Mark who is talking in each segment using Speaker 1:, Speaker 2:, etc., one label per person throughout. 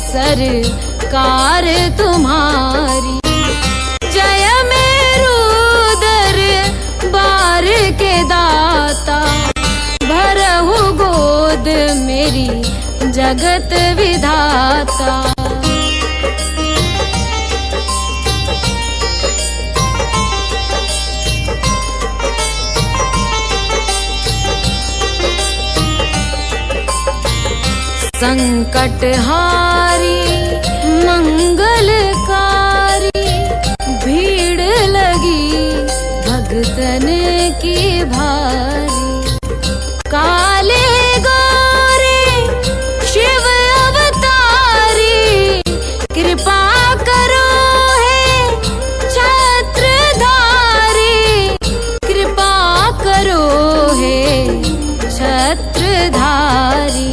Speaker 1: सरकार तुम्हारी। जय मेरू दरबार के दाता, भरहु गोद मेरी जगत विधाता। संकटहारी मंगलकारी, भीड़ लगी भगतन की भारी। काले गोरे शिव अवतारी, कृपा करो हे छत्रधारी। कृपा करो हे छत्रधारी।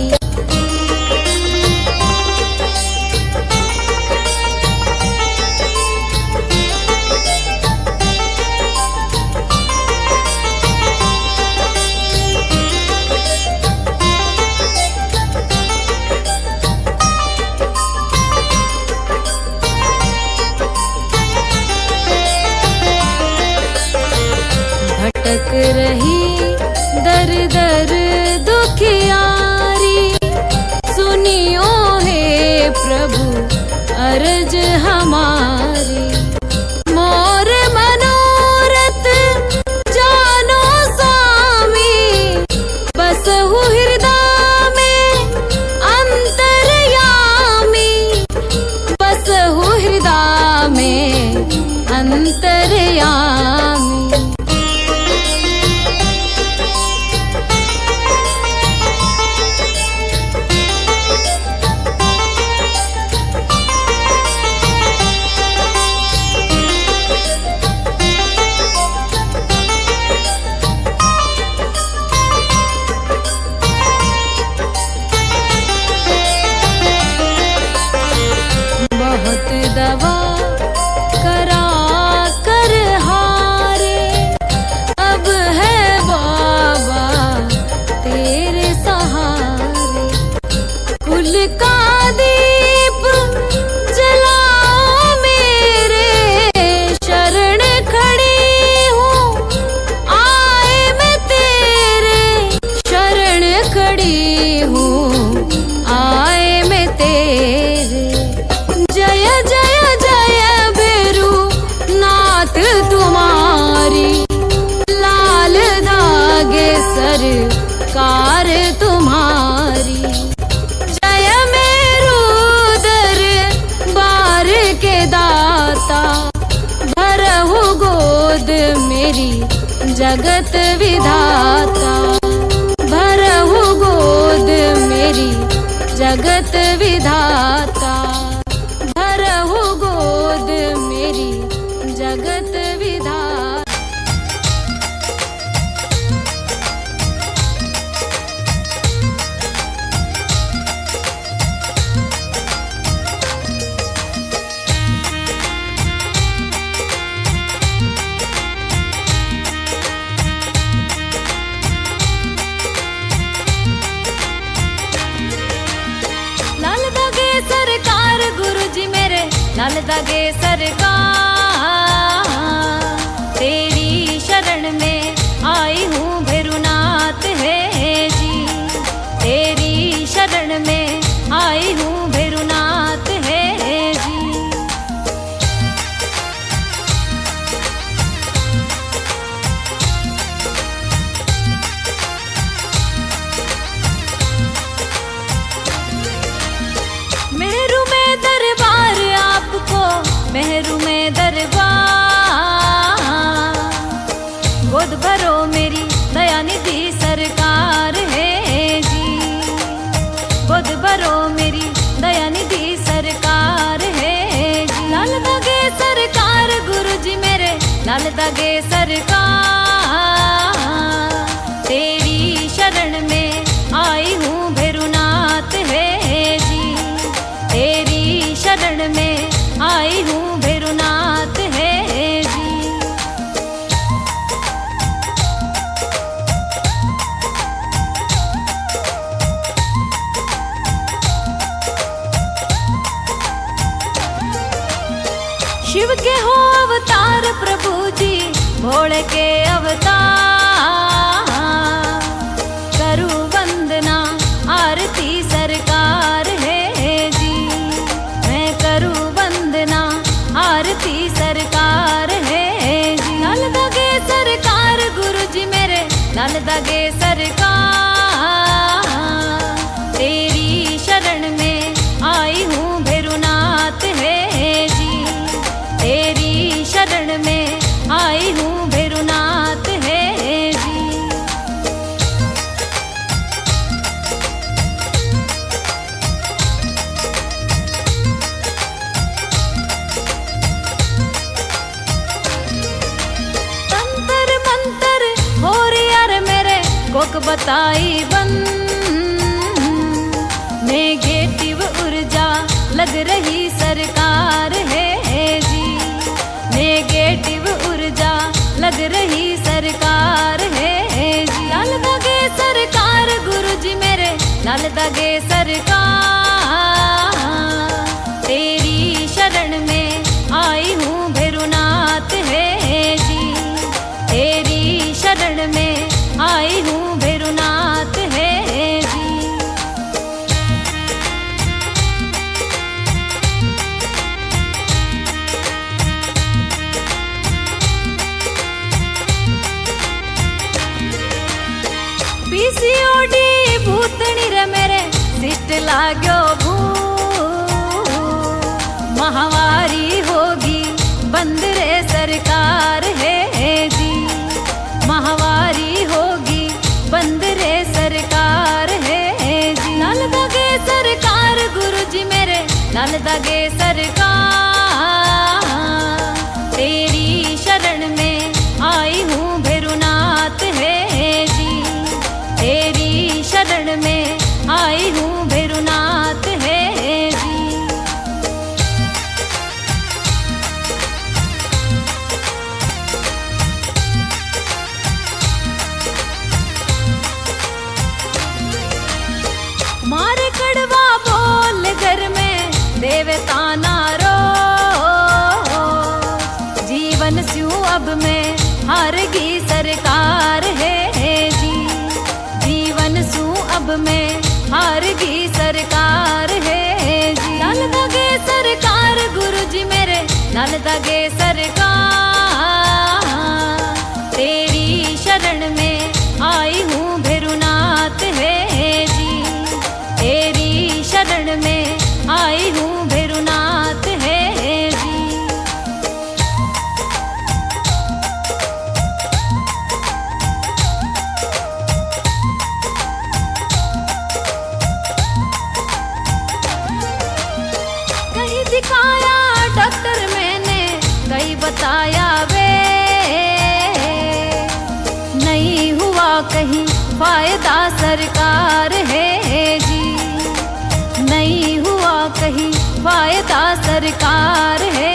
Speaker 1: भटक रही दर दर दुखियारी, सुनियो हे प्रभु अर्ज हमारी। मोर मनोरथ जानो स्वामी, बसहु हृदय में अंतर्यामी। बसहु हृदय में अंतर्यामी। दवा करा कर हारे, अब है बाबा तेरे सहारे। कुल का दीप जलाओ मेरे, शरण खड़ी हूँ आए मैं तेरे। शरण खड़ी हूँ आए मैं तेरे। जय जय जय भैरू नाथ तुम्हारी, लाल धागे सरकार तुम्हारी। जय मेरू दरबार के दाता, भरहु गोद मेरी जगत विधाता। भरहु गोद मेरी जगत विधाता। भरहु गोद मेरी जगत विधाता। लाल धागे सरकार गुरुजी मेरे, लाल धागे सरकार। तेरी शरण में आई हूँ भैरुनाथ है जी। तेरी शरण में आई हूँ भैरुनाथ है जी। मेरू में दरबार आपको, मेहरू में दरबार। गोद भरो मेरी दयानिधि सरकार है जी। गोद भरो मेरी दयानिधि सरकार है जी। लाल धागे सरकार गुरुजी मेरे, लाल धागे सरकार। तेरी शरण में आई हूँ भैरुनाथ है जी। तेरी शरण में आई हूँ भैरुनाथ है जी। प्रभु जी भोले के अवतार। करूं वंदना आरती सरकार है जी, मैं करूं वंदना आरती सरकार है जी। लाल दगे सरकार गुरु जी मेरे, लाल दगे सरकार। तेरी शरण में आई हूँ भैरुनाथ है जी, तेरी शरण में आई हूँ भैरुनाथ है जी। तंत्र मंत्र हो यार मेरे कोक बताई बंद, नेगेटिव ऊर्जा लग रही सरकार है जी, नेगेटिव ऊर्जा लग रही सरकार है जी। लाल दगे सरकार गुरु जी मेरे, लाल दगे सरकार। तेरी शरण में आई हूँ भैरुनाथ है जी, तेरी शरण में आई हूँ भैरुनाथ है जी। पीसीओडी भूतनी रे मेरे सिस्ट लाग्यो भू, महावारी होगी बंद रे सरकार है जी, महावारी होगी बंद रे सरकार है जी। लाल दगे सरकार गुरु जी मेरे, लाल दगे सरकार। तेरी शरण में आई हूँ भैरुनाथ है जी, तेरी शरण में आई हूँ भैरुनाथ है जी। मारे कड़वा बोल घर में देवता नारो, जीवन स्यू अब में हारगी सरकार है जी, जीवन सू अब में हारगी सरकार है जी। लाल दगे सरकार गुरु जी मेरे, लाल दगे सरकार। तेरी शरण में आई हूँ भैरुनाथ है जी, तेरी शरण में आई हूँ भैरुनाथ है जी। कहीं दिखाया डॉक्टर मैंने, कहीं बताया वे, नहीं हुआ कहीं फायदा सरकार है जी, नहीं हुआ कहीं फायदा सरकार है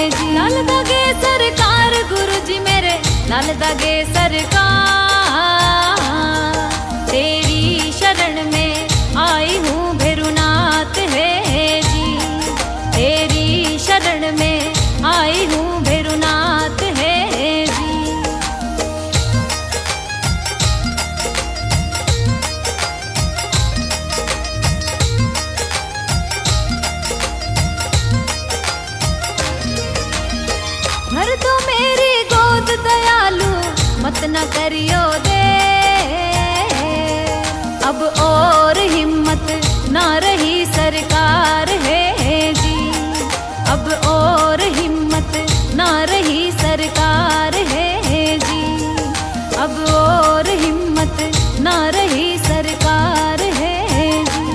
Speaker 1: जी। लाल दगे सरकार गुरु जी मेरे, लाल दगे सरकार। तेरी शरण में आई हूँ भैरुनाथ है जी, तेरी शरण में आई हूँ भैरुनाथ है जी। भर दो मेरी गोद दयालु, मत न करियो दे, अब और हिम्मत ना रही सरकार है जी, अब और हिम्मत ना रही सरकार है जी, अब और हिम्मत ना रही सरकार है जी।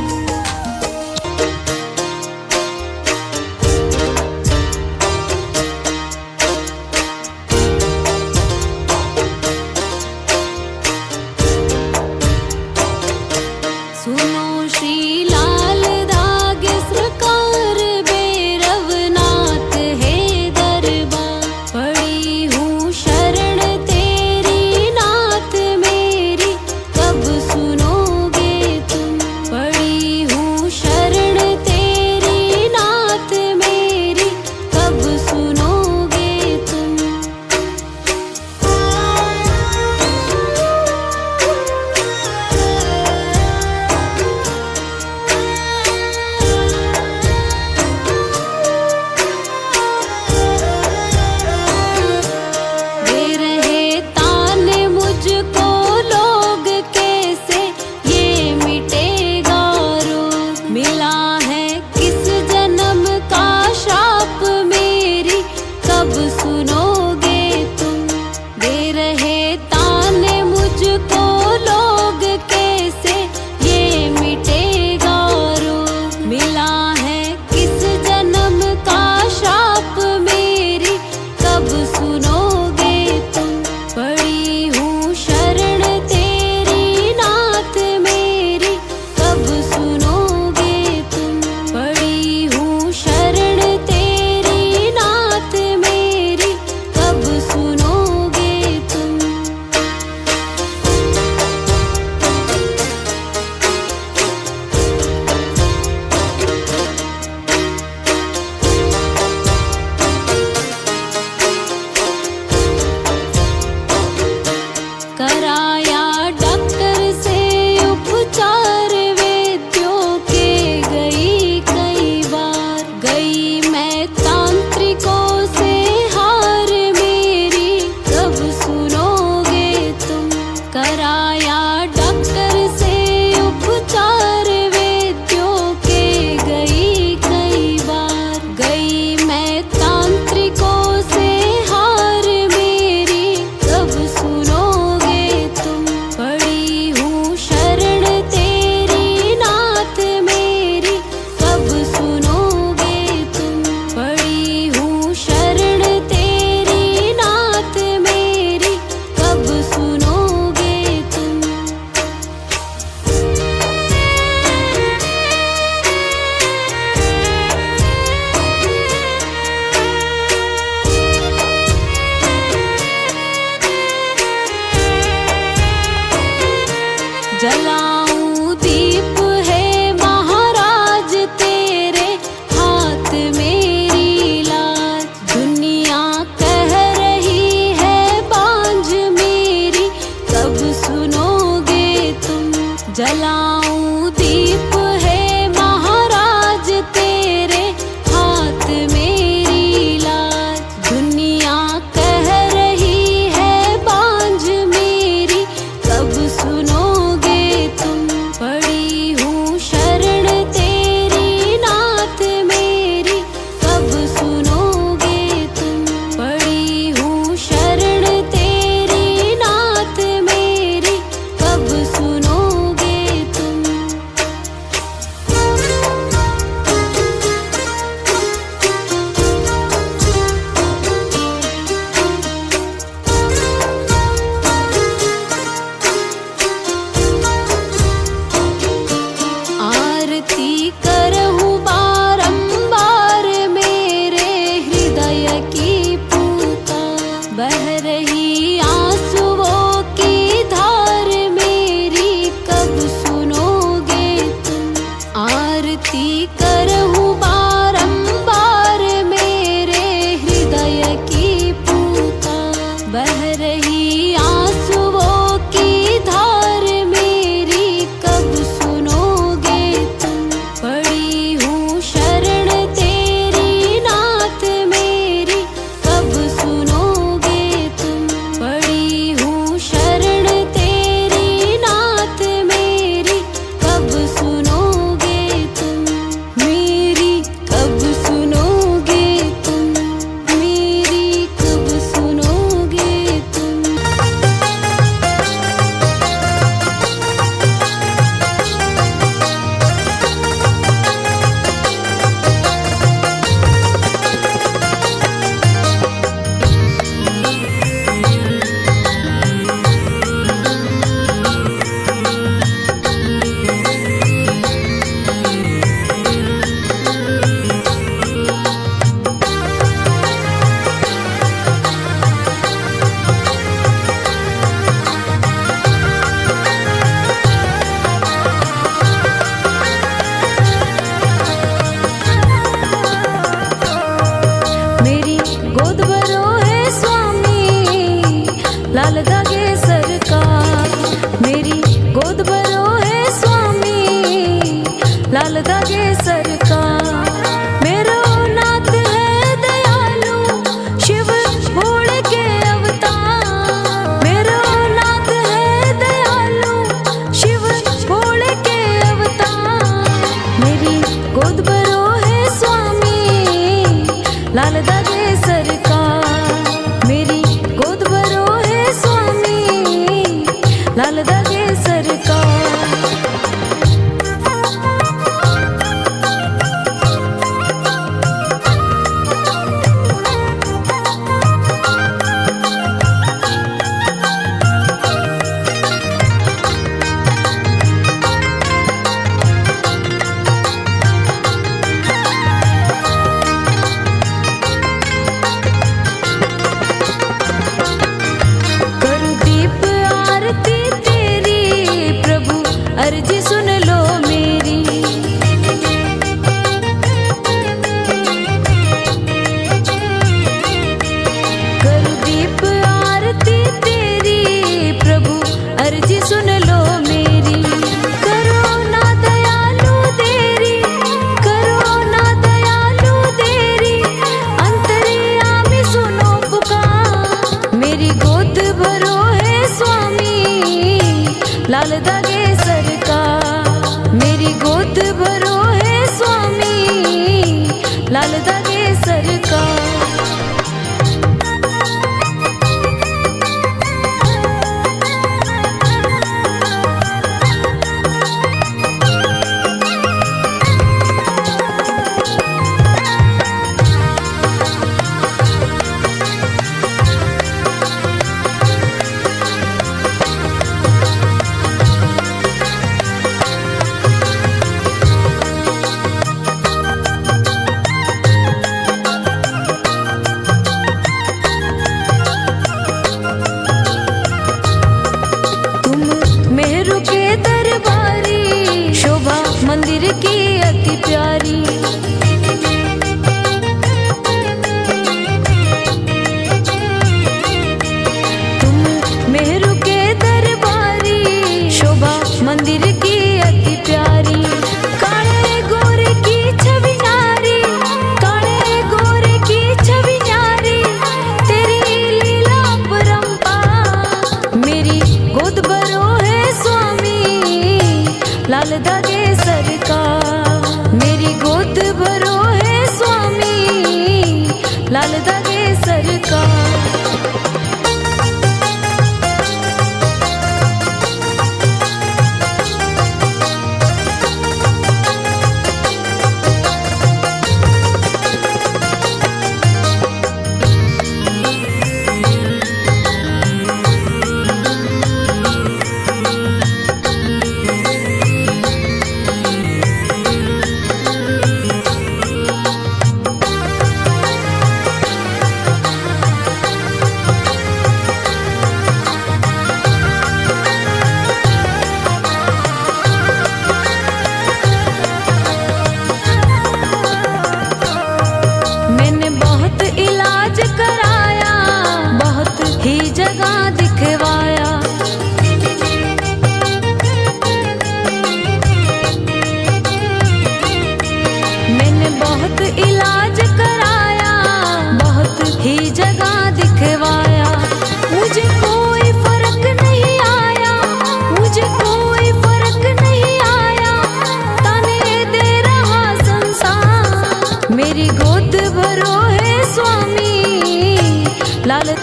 Speaker 1: सुनो श्री लाल दागे सरकार भैरवनाथ है दरबार, पड़ी हूँ शरण तेरी नाथ मेरी, कब सुनोगे तुम, पड़ी हूँ शरण तेरी नाथ मेरी, कब सुनोगे तुम। लाल दागे सरकार। मेरो नाथ है दयालु, शिव भोले के अवतार। मेरो नाथ है दयालु, शिव भोले के अवतार। मेरी गोद भरो है स्वामी, लाल दागे सरकार। मेरी गोद भरो है स्वामी, लाल दागे सरकार। अर्जी सुन लो मेरी, करूं दीप आरती तेरी प्रभु, अर्जी सुन लो मेरी। करो ना दयालु देरी, करो ना दयालु देरी, अंतर्यामी सुनो पुकार। मेरी गोद भरो है स्वामी, लाल दागे सरकार। मेरी गोद भरो है स्वामी, लाल दागे सरकार। मेहरू के दरबारी, शोभा मंदिर की अति प्यारी। तुम मेहरू के दरबारी, शोभा मंदिर की अति प्यारी। काले गोरे की छवि न्यारी, काले गोरे की छवि न्यारी, तेरी लीला परंपार। मेरी गोद भरो लाल दागे सरकार। मेरी गोद भरो है स्वामी, लाल दागे सरकार। इलाज कराया, बहुत ही जगह दिखवाया। मैंने बहुत इलाज कराया, बहुत ही जगह दिखवाया। मुझे कोई फर्क नहीं आया, मुझे कोई फर्क नहीं आया, ताने दे रहा संसार। मेरी गोद भरो है स्वामी, लाल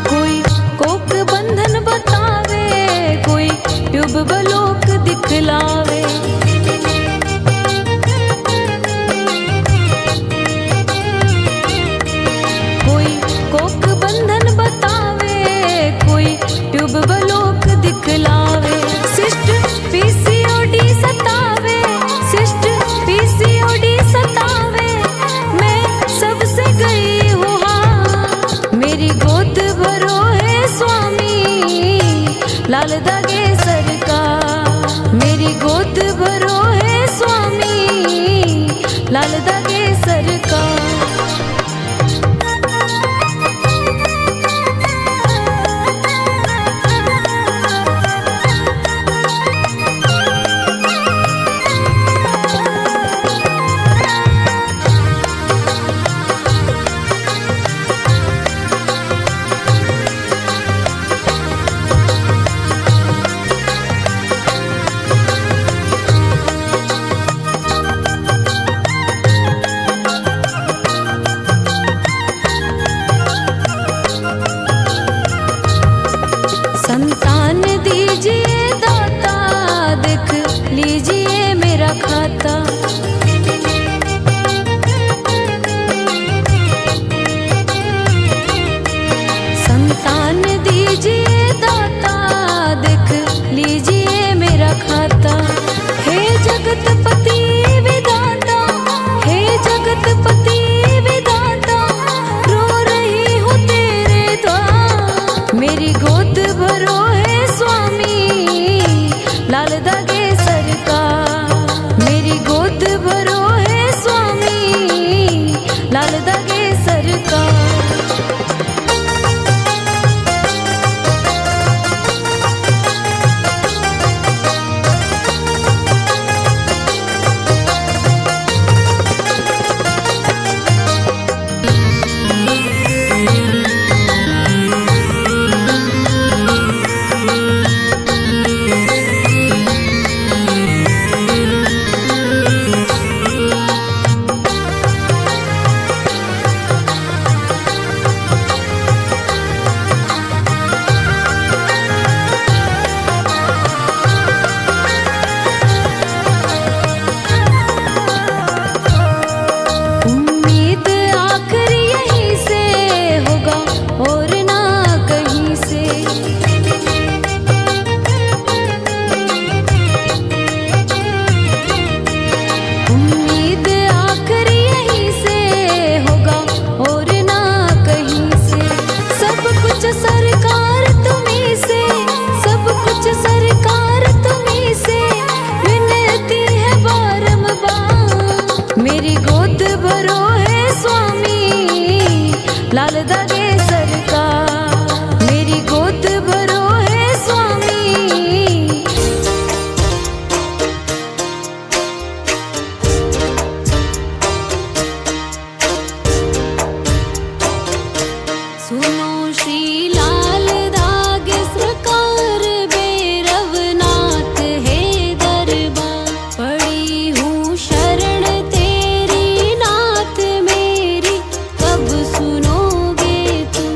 Speaker 1: कोई कोक बंधन बतावे, कोई युग बलोक दिखलावे। कोई कोक बंधन बतावे, कोई युग बलोक दिखलावे। शिष्ट पीसीओडी सतावे, शिष्ट पीसीओडी सतावे, मैं सबसे गई हूँ हाँ। मेरी गोद भरो है स्वामी, लाल दागे सरकार। मेरी गोद भरो है स्वामी, लाल दागे सरकार। विधाता। संतान दीजिए दाता, देख लीजिए मेरा खाता। हे जगतपति विधाता, हे जगतपति विधाता, रो रही हूँ तेरे द्वार। मेरी गोद भरो है स्वामी, लाल दागे सरकार। मेरी गोद भरो है स्वामी, लाल दागे सरकार। मेरी गोद भरो है स्वामी, लाल दागे सरकार। मेरी गोद भरो है स्वामी। सुनो श्री लाल दागे सरकार, भैरवनाथ है दरबार। पड़ी हूँ शरण तेरी नाथ मेरी, कब सुनोगे तुम।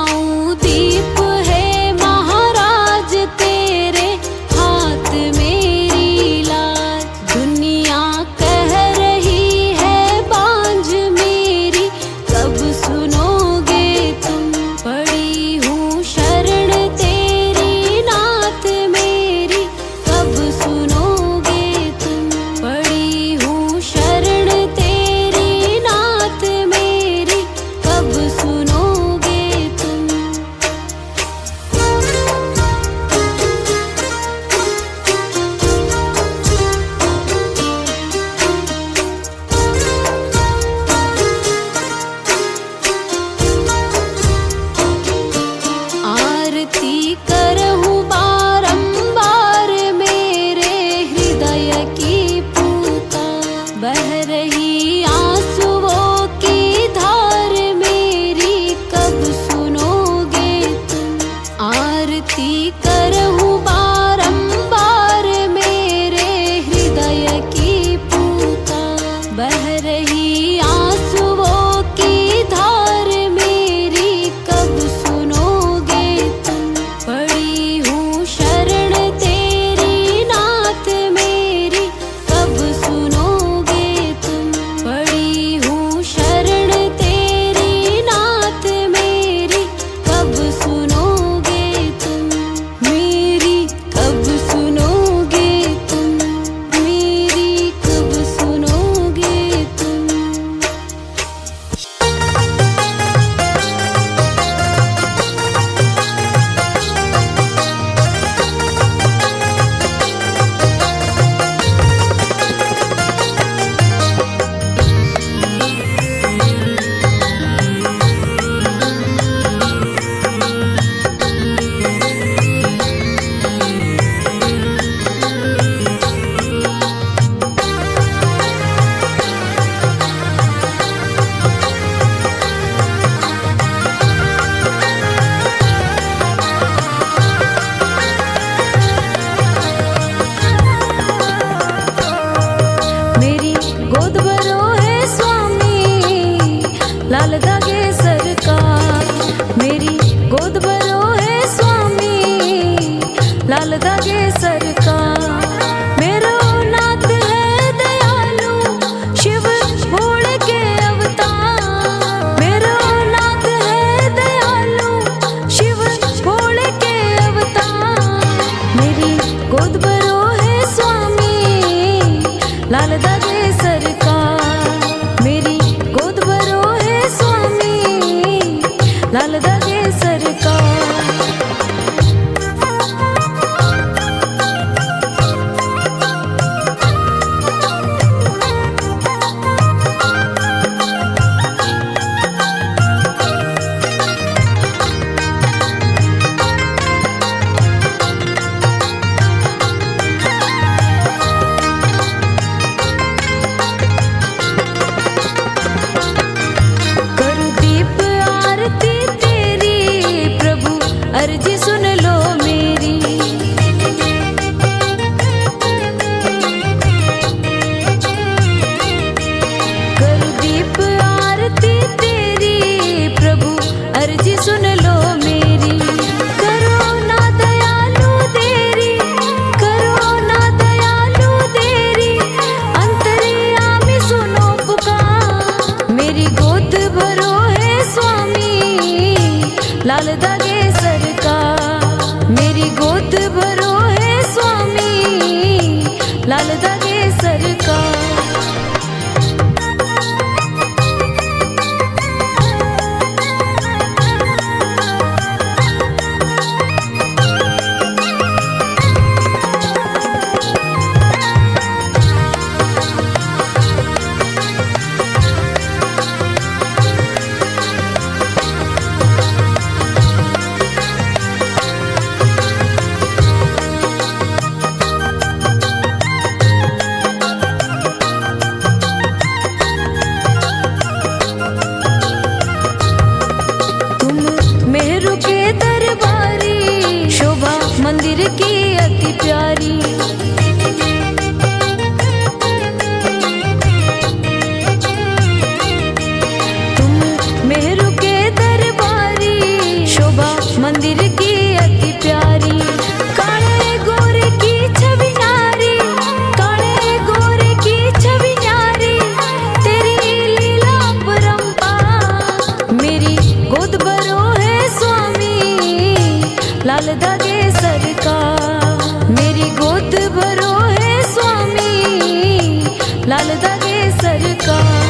Speaker 1: जलाऊं दीप है महाराज तेरे हाथ मेरी लाज। दुनिया कह रही है बांझ मेरी कब सुनोगे तुम। पड़ी हूँ शरण तेरी नाथ मेरी कब सुनोगे तुम। पड़ी हूँ शरण तेरी नाथ मेरी कब सुनोगे तुम। आरती करहूँ बारंबार मेरे हृदय की पुकार। बह रही आंसुओं की धार मेरी कब सुनोगे तुम। आरती करहूँ बारंबार मेरे हृदय की पुकार। बह रही आंसुओं की धार मेरी कब सुनोगे तुम। पड़ी हूँ शरण तेरी नाथ मेरी कब सुनोगे तुम। पड़ी हूँ शरण तेरी नाथ मेरी कब सुनोगे तुम। मेरी कब सुनोगे तुम। मेरी कब सुनोगे तुम। मेरी गोद भरो है स्वामी लाल धागे सरकार। मेरी गोद भरो है स्वामी लाल धागे सरकार। मेरो नाथ है दयालु शिव भोले के अवतार। मेरो नाथ है दयालु शिव भोले के अवतार। मेरी गोद भरो है स्वामी लाल धागे सरकार। मेरी गोद भरो है स्वामी लाल धागे सरकार। करूं दीप आरती तेरी प्रभु अर्जी सुन लो मेरी। करूं दीप आरती तेरी प्रभु अर्जी सुन लो मेरी। करो ना दयालु देरी करो ना दयालु देरी अंतर्यामी सुनो पुकार। मेरी गोद भरो है स्वामी लाल धागे सरकार। मेरी गोद भरो है स्वामी लाल धागे सरकार। लाल धागे सरकार। मेरी गोद भरो है स्वामी, लाल धागे सरकार।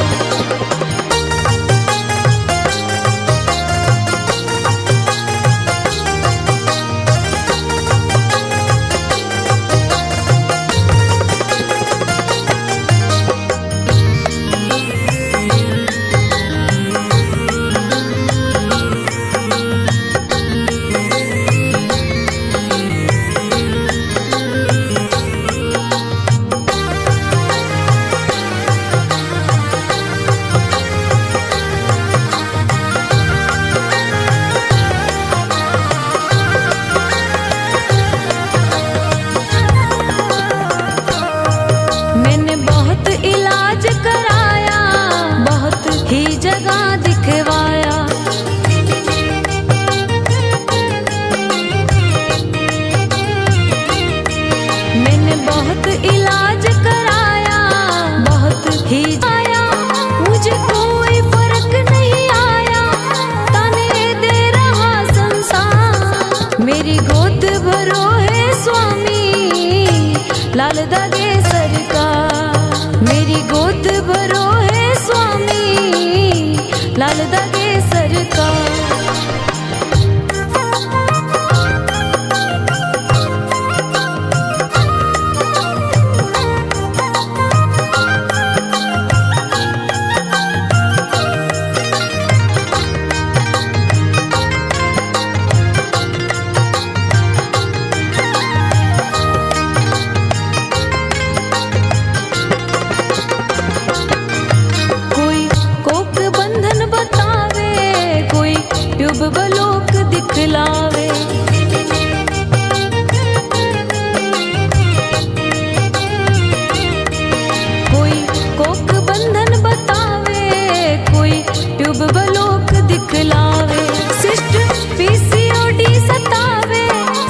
Speaker 1: मैंने बहुत इलाज कराया, बहुत ही जगह दिखवाया। मैंने बहुत इलाज कराया, बहुत ही आया, मुझे कोई फर्क नहीं आया, ताने दे रहा संसार। मेरी गोद भरो है स्वामी, लाल धागे सरकार। मेरी गोद भरो है स्वामी, लाल धागे सरकार। ट्यूबलोक दिखलावे, कोई कोक बंधन बतावे, कोई ट्यूबलोक दिखलावे। सिस्ट पीसीओडी सतावे,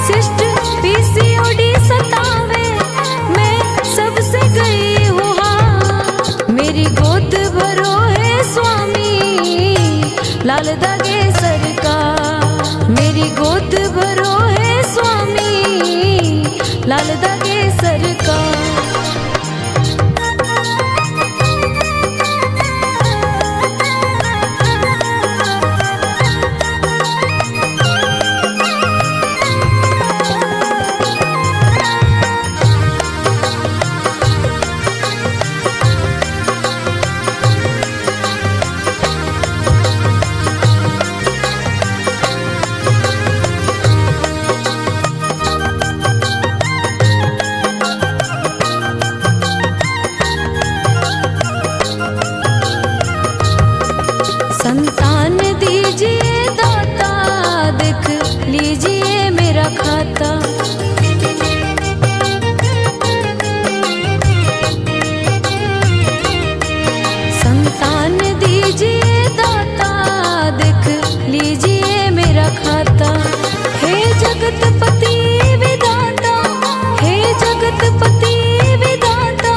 Speaker 1: सिस्ट पीसीओडी सतावे, मैं सबसे गई हूँ हाँ। मेरी गोद भरो है स्वामी, लाल धागे सरकार। मेरी गोद भरो है स्वामी, लाल धागे सरकार। संतान दीजिए दाता, देख लीजिए मेरा खाता। संतान दीजिए दाता, देख लीजिए मेरा खाता। हे जगतपति विधाता, हे जगतपति विधाता,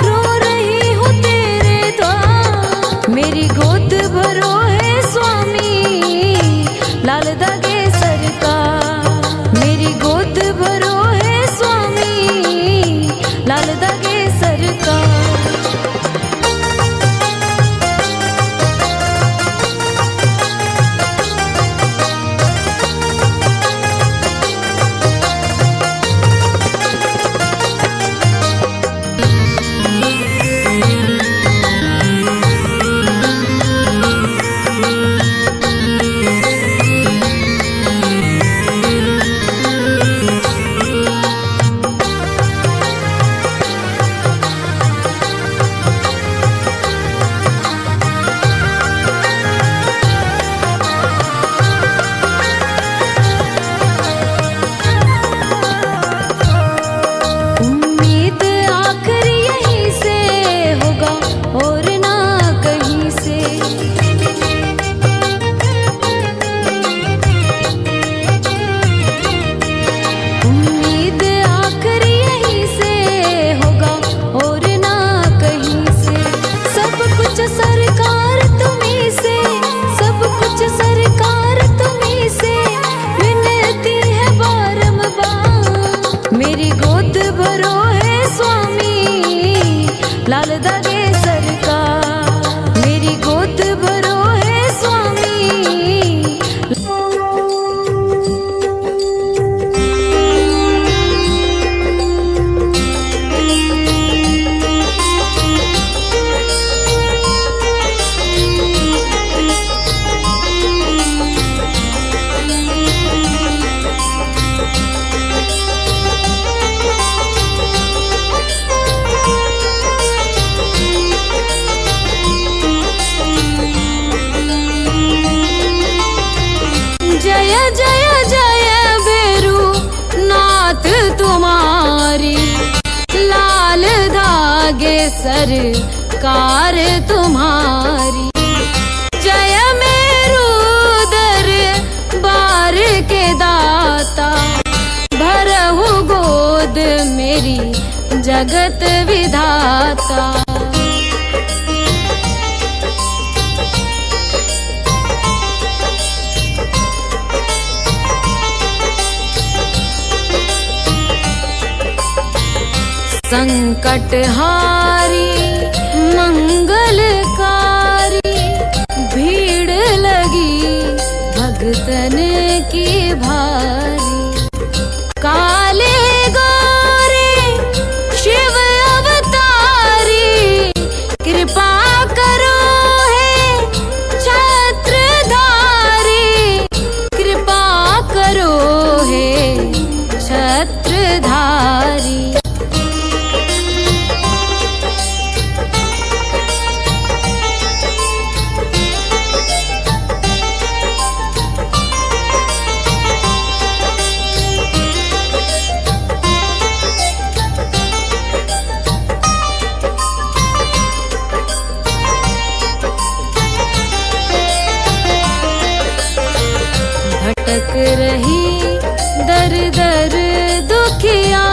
Speaker 1: रो रही हूँ तेरे द्वार। मेरी गोद भरो है स्वामी, लाल धागे सरकार। मेरी गोद भरो है स्वामी, लाल धागे सरकार। जय जय भैरू नाथ तुम्हारी, लाल धागे सरकार तुम्हारी। जय मेरू दरबार के दाता, भरहु गोद मेरी जगत विधाता। संकटहारी मंगलकारी, भीड़ लगी भगतन की भारी। काले गोरे शिव अवतारी, कृपा करो हे छत्रधारी, कृपा करो हे छत्रधारी। भटक रही दर दर दुखिया,